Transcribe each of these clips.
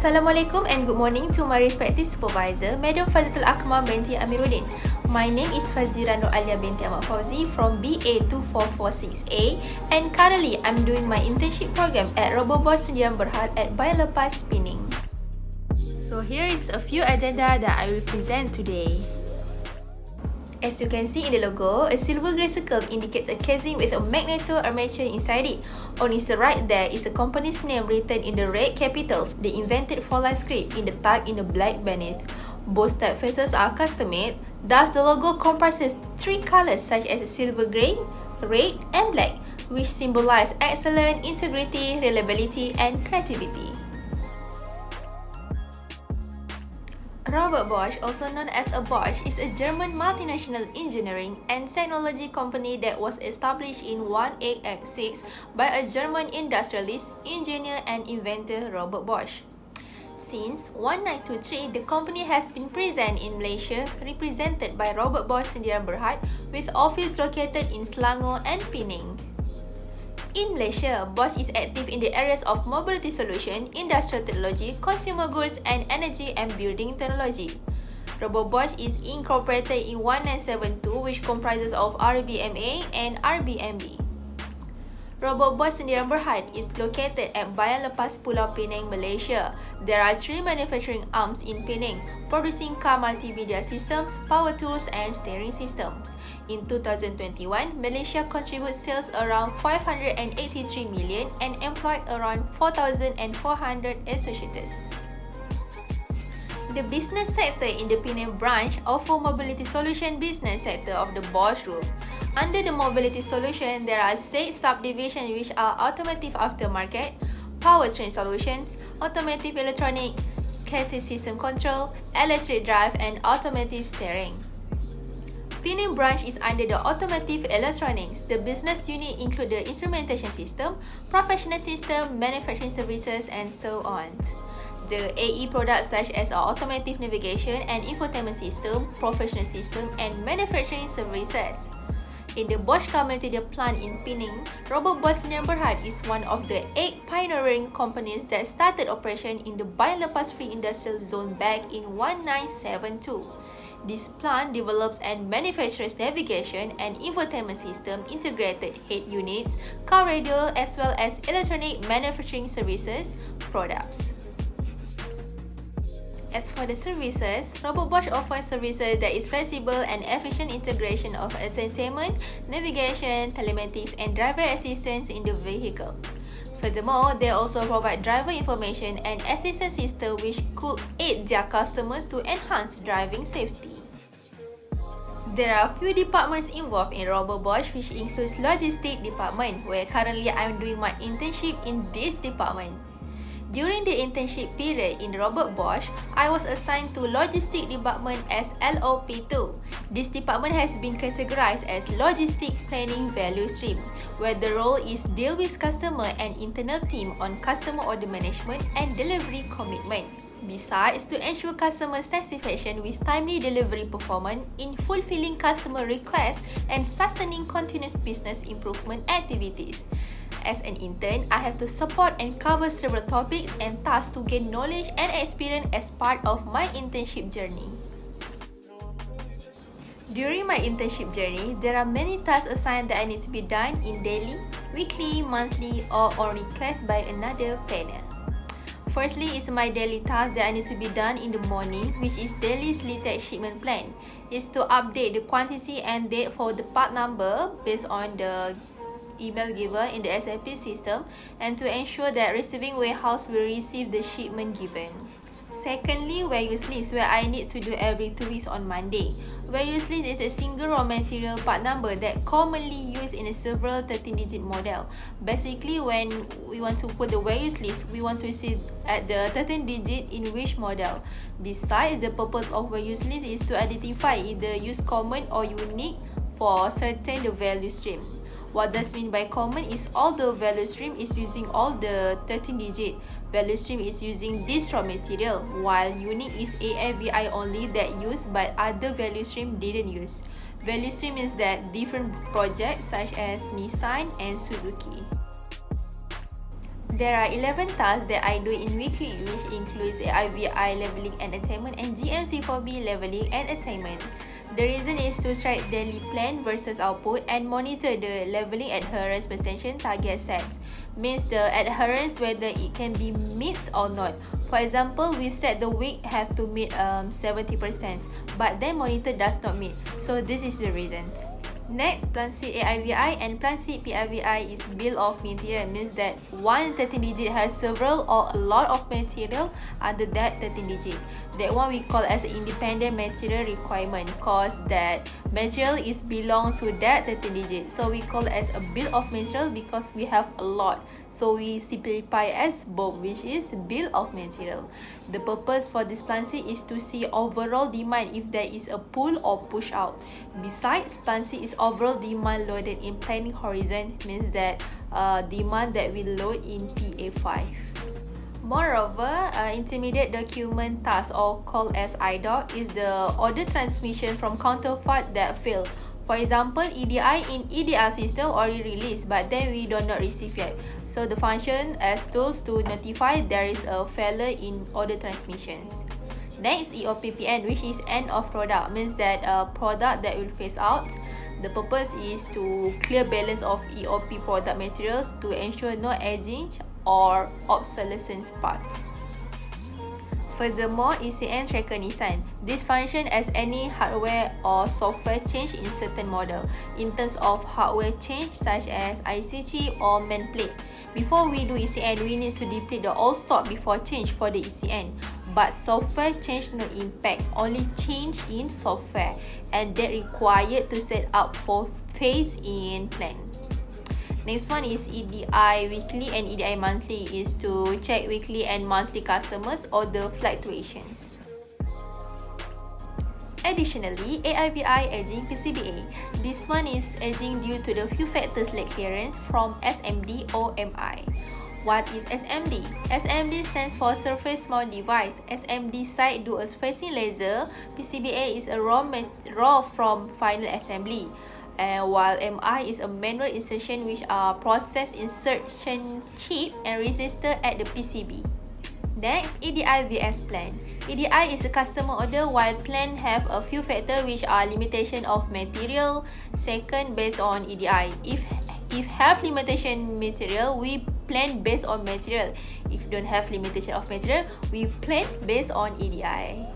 Assalamualaikum and good morning to my respective supervisor, Madam Fazilatul Akmal binti Amiruddin. My name is Fazira Nur Alia binti Ahmad Fauzi from BA 2446A and currently I'm doing my internship program at Roboboss Sdn Bhd at Bayan Lepas, Pening. So here is a few agenda that I will present today. As you can see in the logo, a silver grey circle indicates a casing with a magneto armature inside it. On its right there is a company's name written in the red capitals. They invented 4-line script in the type in the black beneath. Both typefaces are custom made, thus the logo comprises 3 colors such as silver grey, red and black, which symbolize excellence, integrity, reliability and creativity. Robert Bosch, also known as a Bosch, is a German multinational engineering and technology company that was established in 1886 by a German industrialist, engineer and inventor Robert Bosch. Since 1923, the company has been present in Malaysia, represented by Robert Bosch Sdn Bhd, with office located in Selangor and Pening. In Malaysia, Bosch is active in the areas of mobility solution, industrial technology, consumer goods and energy and building technology. Robot Bosch is incorporated in 1972, which comprises of RBMA and RBMB. Robot Bosch Sdn Bhd is located at Bayan Lepas, Pulau Pinang, Malaysia. There are 3 manufacturing arms in Penang, producing car multimedia systems, power tools and steering systems. In 2021, Malaysia contributes sales around 583 million and employed around 4,400 associates. The business sector in the Penang branch offer mobility solution business sector of the Bosch Group. Under the mobility solution, there are 6 subdivisions which are automotive aftermarket, powertrain solutions, automotive electronic, chassis system control, electric drive and automotive steering. Penang branch is under the automotive electronics. The business unit include the instrumentation system, professional system, manufacturing services and so on. The AE products such as automotive navigation and infotainment system, professional system and manufacturing services. In the Bosch car material plant in Pening, Robot Bosch Sdn Bhd is one of the 8 pioneering companies that started operation in the Bayan Lepas Free Industrial Zone back in 1972. This plant develops and manufactures navigation and infotainment system, integrated head units, car radio as well as electronic manufacturing services products. As for the services, Robot Bosch offers services that is flexible and efficient integration of entertainment, navigation, telematics and driver assistance in the vehicle. Furthermore, they also provide driver information and assistance system which could aid their customers to enhance driving safety. There are a few departments involved in Robot Bosch, which includes logistics department, where currently I am doing my internship in this department. During the internship period in Robot Bosch, I was assigned to Logistics Department as LOP2. This department has been categorized as Logistic Planning Value Stream, where the role is deal with customer and internal team on customer order management and delivery commitment. Besides, to ensure customer satisfaction with timely delivery performance in fulfilling customer requests and sustaining continuous business improvement activities. As an intern, I have to support and cover several topics and tasks to gain knowledge and experience as part of my internship journey. During my internship journey, there are many tasks assigned that I need to be done in daily, weekly, monthly, or on request by another planner. Firstly is my daily task that I need to be done in the morning, which is daily SLITEC shipment plan. It's to update the quantity and date for the part number based on the email given in the SAP system and to ensure that receiving warehouse will receive the shipment given. Secondly, warehouse list, where I need to do every 2 weeks on Monday. Warehouse list is a single raw material part number that commonly used in a several 13-digit model. Basically, when we want to put the warehouse list, we want to see at the 13-digit in which model. Besides, the purpose of warehouse list is to identify either use common or unique for certain the value stream. What does mean by common is all the value stream is using all the 13-digit. Value stream is using this raw material, while unique is AFVI only that used but other value stream didn't use. Value stream is that different projects such as Nissan and Suzuki. There are 11 tasks that I do in weekly, which includes AIVI leveling and attainment and GMC4B leveling and attainment. The reason is to track daily plan versus output and monitor the leveling adherence presentation target sets. Means the adherence whether it can be met or not. For example, we set the week have to meet 70%, but then monitor does not meet. So this is the reason. Next, Plan C AIVI and Plan C PIVI is bill of material, means that one 13 digit has several or a lot of material under that 13 digit. That one we call as independent material requirement, cause that material is belong to that 13 digit. So we call it as a bill of material because we have a lot. So we simplify as BOM, which is bill of material. The purpose for this Plan C is to see overall demand if there is a pull or push out. Besides, Plan C is overall demand loaded in planning horizon, means that demand that we load in PA5. Moreover, intermediate document task, or called as IDOC, is the order transmission from counterpart that fail. For example, EDI in EDR system already released, but then we do not receive yet. So the function as tools to notify there is a failure in order transmissions. Next, EOPPN, which is end of product, means that a product that will phase out. The purpose is to clear balance of EOP product materials to ensure no aging or obsolescence parts. Furthermore, ECN tracker Nissan. This function as any hardware or software change in certain model. In terms of hardware change such as IC chip or main plate. Before we do ECN, we need to deplete the old stock before change for the ECN. But software change no impact, only change in software, and that required to set up for phase in plan. Next one is EDI weekly and EDI monthly, is to check weekly and monthly customers order fluctuations. Additionally, AIVI aging PCBA. This one is aging due to the few factors like clearance from SMD or MI. What is SMD? SMD stands for Surface Mount Device. SMD side do a spacing laser. PCBA is a raw from final assembly. While MI is a manual insertion, which are process insertion chip and resistor at the PCB. Next, EDI vs plan. EDI is a customer order, while plan have a few factors which are limitation of material. Second, based on EDI. If have limitation material, we plan based on material. If don't have limitation of material, we plan based on EDI.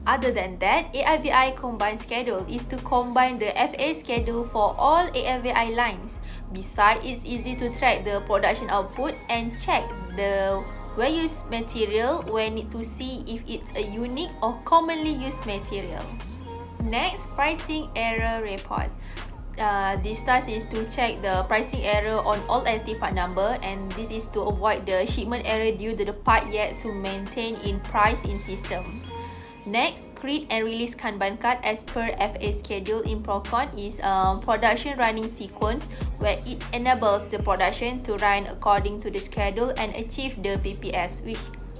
Other than that, AIVI combined schedule is to combine the FA schedule for all AIVI lines. Besides, it's easy to track the production output and check the well-used material when need to see if it's a unique or commonly used material. Next, pricing error report. This task is to check the pricing error on all active part number, and this is to avoid the shipment error due to the part yet to maintain in price in systems. Next, create and release Kanban card as per FA schedule in Procon is production running sequence, where it enables the production to run according to the schedule and achieve the PPS,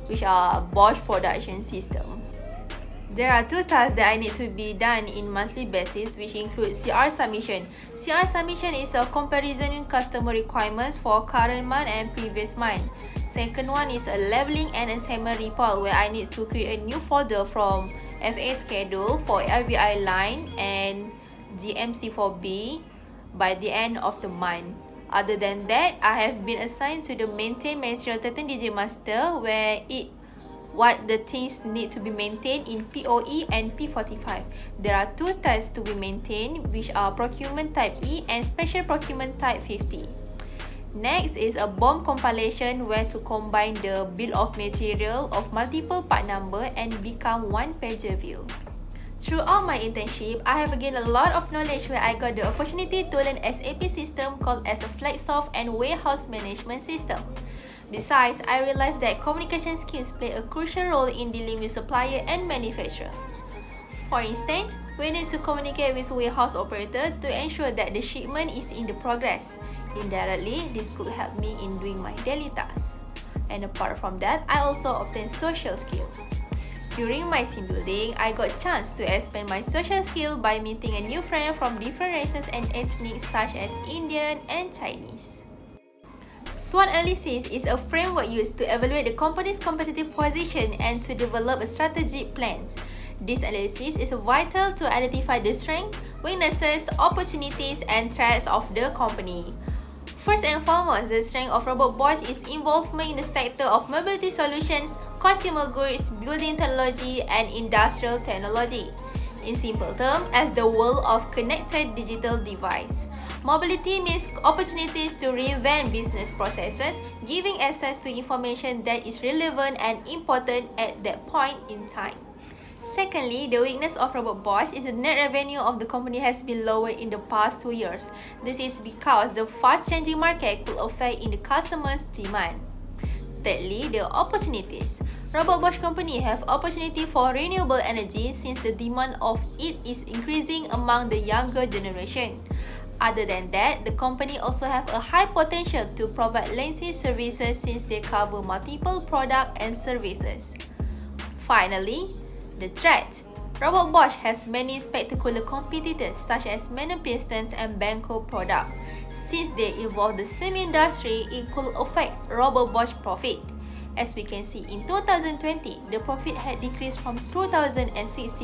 which are Bosch production system. There are two tasks that I need to be done in monthly basis, which include CR submission. CR submission is a comparison in customer requirements for current month and previous month. Second one is a leveling and attainment report, where I need to create a new folder from FA schedule for AIVI line and GMC4B by the end of the month. Other than that, I have been assigned to the maintain material 13-digit master, where what the things need to be maintained in POE and P45. There are two types to be maintained, which are procurement type E and special procurement type 50. Next is a BOM compilation, where to combine the bill of material of multiple part number and become one-pager view. Throughout my internship, I have gained a lot of knowledge, where I got the opportunity to learn SAP system called as a Flexsoft and warehouse management system. Besides, I realized that communication skills play a crucial role in dealing with supplier and manufacturer. For instance, we need to communicate with warehouse operator to ensure that the shipment is in the progress. Indirectly, this could help me in doing my daily tasks. And apart from that, I also obtained social skills. During my team building, I got chance to expand my social skill by meeting a new friend from different races and ethnics such as Indian and Chinese. SWOT analysis is a framework used to evaluate the company's competitive position and to develop a strategic plans. This analysis is vital to identify the strengths, weaknesses, opportunities, and threats of the company. First and foremost, the strength of Robot Bosch is involvement in the sector of mobility solutions, consumer goods, building technology, and industrial technology. In simple terms, as the world of connected digital device. Mobility means opportunities to reinvent business processes, giving access to information that is relevant and important at that point in time. Secondly, the weakness of Robot Bosch is the net revenue of the company has been lower in the past 2 years. This is because the fast-changing market could affect in the customer's demand. Thirdly, the opportunities. Robot Bosch company have opportunity for renewable energy since the demand of it is increasing among the younger generation. Other than that, the company also have a high potential to provide lengthy services since they cover multiple products and services. Finally, the threat. Robot Bosch has many spectacular competitors such as Manor Pistons and Benco product. Since they involve the same industry, it could affect Robot Bosch profit. As we can see, in 2020, the profit had decreased from 2,060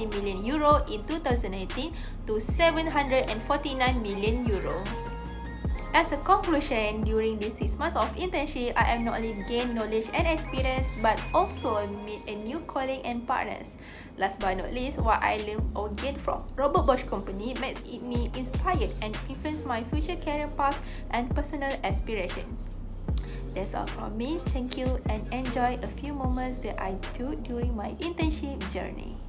million euro in 2018 to 749 million euro. As a conclusion, during these 6 months of internship, I have not only gained knowledge and experience but also meet a new colleague and partners. Last but not least, what I learned or gained from Robot Bosch company makes me inspired and influence my future career path and personal aspirations. That's all from me. Thank you and enjoy a few moments that I took during my internship journey.